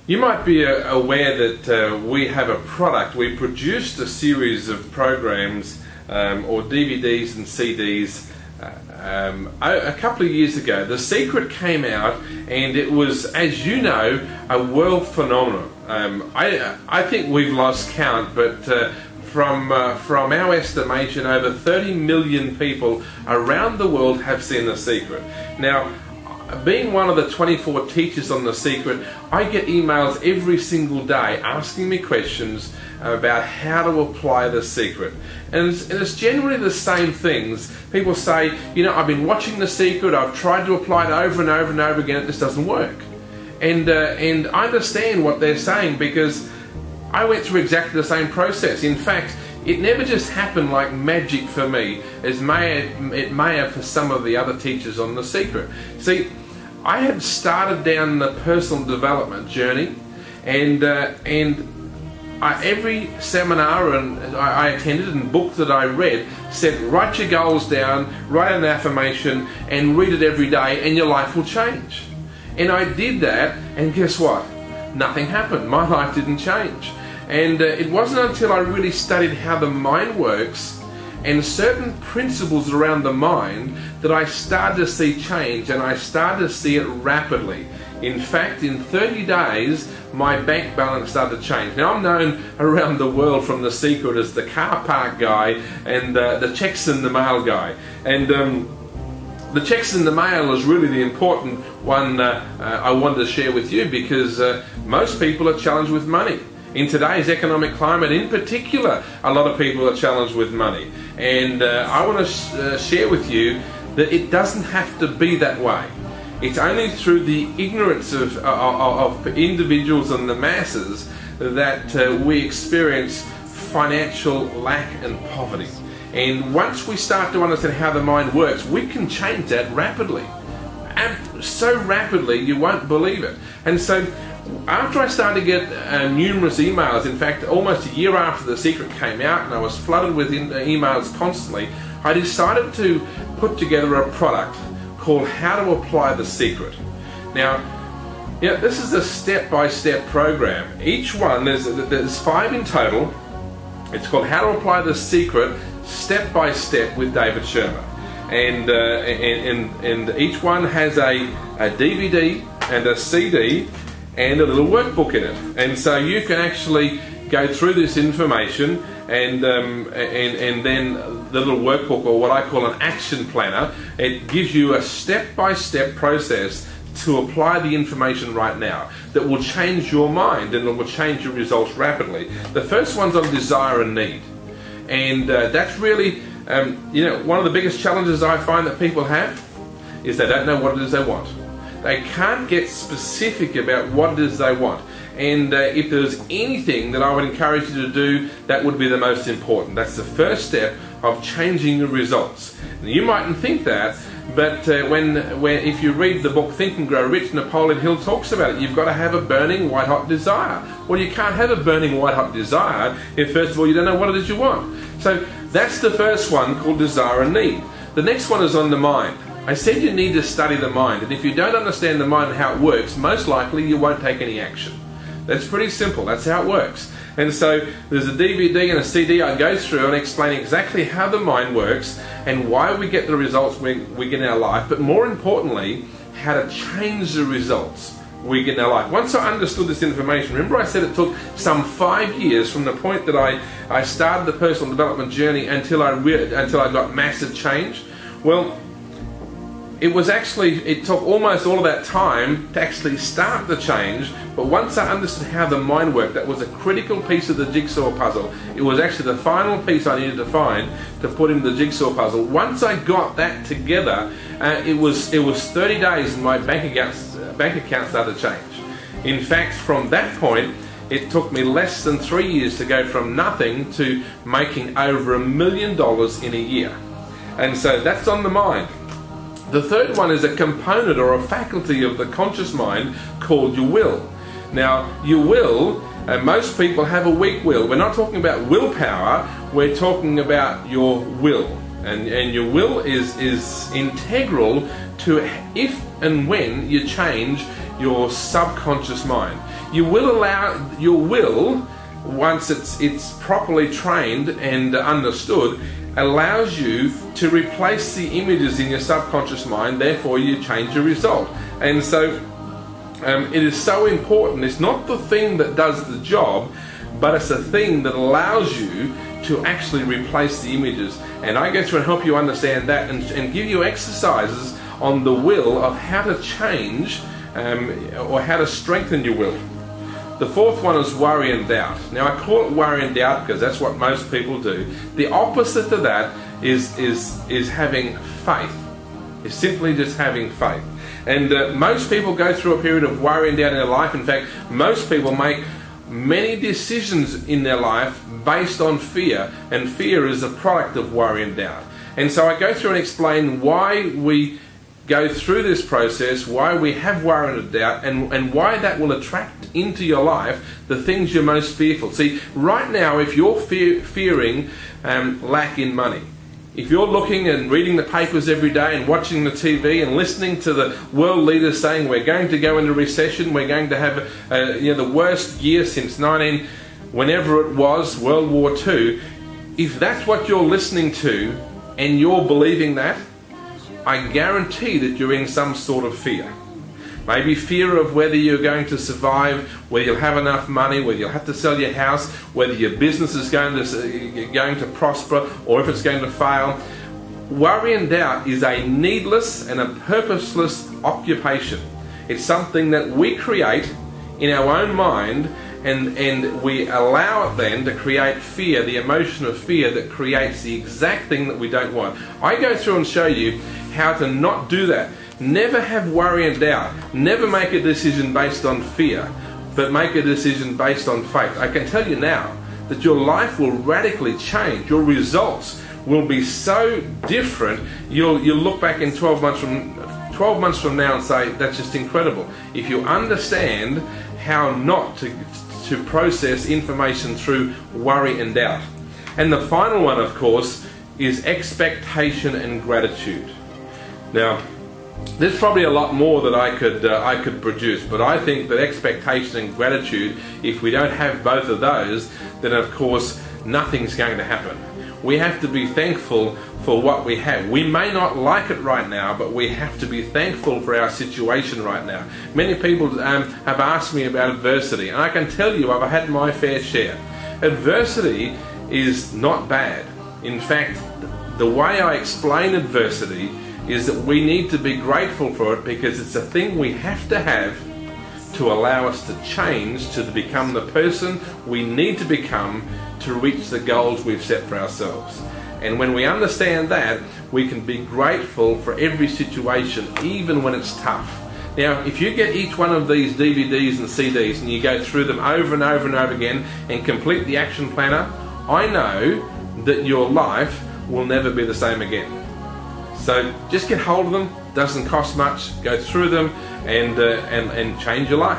You might be aware that we have a product. We produced a series of programs or DVDs and CDs a couple of years ago. The Secret came out, and it was, as you know, a world phenomenon. I think we've lost count, but from our estimation, over 30 million people around the world have seen The Secret. Now, being one of the 24 teachers on The Secret, I get emails every single day asking me questions about how to apply The Secret. And it's generally the same things. People say, you know, I've been watching The Secret, I've tried to apply it over and over and over again, it just doesn't work. And I understand what they're saying, because I went through exactly the same process. In fact, it never just happened like magic for me, as it may have for some of the other teachers on The Secret. See, I had started down the personal development journey, and every seminar I attended and book that I read said, write your goals down, write an affirmation, and read it every day, and your life will change. And I did that, and guess what? Nothing happened. My life didn't change. And it wasn't until I really studied how the mind works and certain principles around the mind that I started to see change, and I started to see it rapidly. In fact, in 30 days, my bank balance started to change. Now, I'm known around the world from The Secret as the car park guy and the checks in the mail guy. And the checks in the mail is really the important one I wanted to share with you, because most people are challenged with money. In today's economic climate in particular, a lot of people are challenged with money. And I want to share with you that it doesn't have to be that way. It's only through the ignorance of individuals and the masses that we experience financial lack and poverty. And once we start to understand how the mind works, we can change that rapidly. And so rapidly you won't believe it. And so after I started to get numerous emails, in fact almost a year after The Secret came out, and I was flooded with emails constantly, I decided to put together a product called How to Apply The Secret. Now, this is a step-by-step program. Each one, there's 5 in total. It's called How to Apply The Secret Step by Step with David Schirmer. And each one has a DVD and a CD and a little workbook in it. And so you can actually go through this information, and then the little workbook, or what I call an action planner, it gives you a step-by-step process to apply the information right now that will change your mind, and it will change your results rapidly. The first one's on desire and need. And that's really, you know, one of the biggest challenges I find that people have is they don't know what it is they want. They can't get specific about what it is they want. And if there's anything that I would encourage you to do, that would be the most important. That's the first step of changing the results. Now, you mightn't think that, but if you read the book Think and Grow Rich, Napoleon Hill talks about it. You've got to have a burning white-hot desire. Well, you can't have a burning white-hot desire if, first of all, you don't know what it is you want. So that's the first one, called desire and need. The next one is on the mind. I said you need to study the mind, and if you don't understand the mind and how it works, most likely you won't take any action. That's pretty simple. That's how it works. And so there's a DVD and a CD I go through and explain exactly how the mind works and why we get the results we get in our life, but more importantly, how to change the results we get in our life. Once I understood this information, remember I said it took some 5 years from the point that I started the personal development journey until I got massive change? Well, it took almost all of that time to actually start the change, but once I understood how the mind worked, that was a critical piece of the jigsaw puzzle. It was actually the final piece I needed to find to put in the jigsaw puzzle. Once I got that together, it was 30 days and my bank account started to change. In fact, from that point, it took me less than 3 years to go from nothing to making over $1 million in a year. And so that's on the mind. The third one is a component or a faculty of the conscious mind called your will. Now, your will, most people have a weak will. We're not talking about willpower, we're talking about your will. And your will is integral to if and when you change your subconscious mind. You will allow your will, once it's properly trained and understood, allows you to replace the images in your subconscious mind, therefore you change your result. And so it is so important. It's not the thing that does the job, but it's the thing that allows you to actually replace the images. And I go through and help you understand that and give you exercises on the will of how to change or how to strengthen your will. The fourth one is worry and doubt. Now I call it worry and doubt because that's what most people do. The opposite of that is having faith. It's simply just having faith. And most people go through a period of worry and doubt in their life. In fact, most people make many decisions in their life based on fear, and fear is a product of worry and doubt. And so I go through and explain why we go through this process, why we have worry and doubt, and why that will attract into your life the things you're most fearful. See, right now, if you're fearing lack in money, if you're looking and reading the papers every day and watching the TV and listening to the world leaders saying we're going to go into recession, we're going to have the worst year since whenever it was, World War II, if that's what you're listening to and you're believing that, I guarantee that you're in some sort of fear. Maybe fear of whether you're going to survive, whether you'll have enough money, whether you'll have to sell your house, whether your business is going to prosper, or if it's going to fail. Worry and doubt is a needless and a purposeless occupation. It's something that we create in our own mind, and we allow it then to create fear, the emotion of fear that creates the exact thing that we don't want. I go through and show you how to not do that. Never have worry and doubt. Never make a decision based on fear, but make a decision based on faith. I can tell you now that your life will radically change. Your results will be so different. You'll look back in 12 months from now and say, that's just incredible. If you understand how not to process information through worry and doubt. And the final one, of course, is expectation and gratitude. Now, there's probably a lot more that I could produce, but I think that expectation and gratitude, if we don't have both of those, then of course nothing's going to happen. We have to be thankful for what we have. We may not like it right now, but we have to be thankful for our situation right now. Many people have asked me about adversity, and I can tell you I've had my fair share. Adversity is not bad. In fact, the way I explain adversity is that we need to be grateful for it, because it's a thing we have to allow us to change to become the person we need to become to reach the goals we've set for ourselves. And when we understand that, we can be grateful for every situation, even when it's tough. Now, if you get each one of these DVDs and CDs and you go through them over and over and over again and complete the action planner, I know that your life will never be the same again. So just get hold of them, doesn't cost much, go through them and change your life.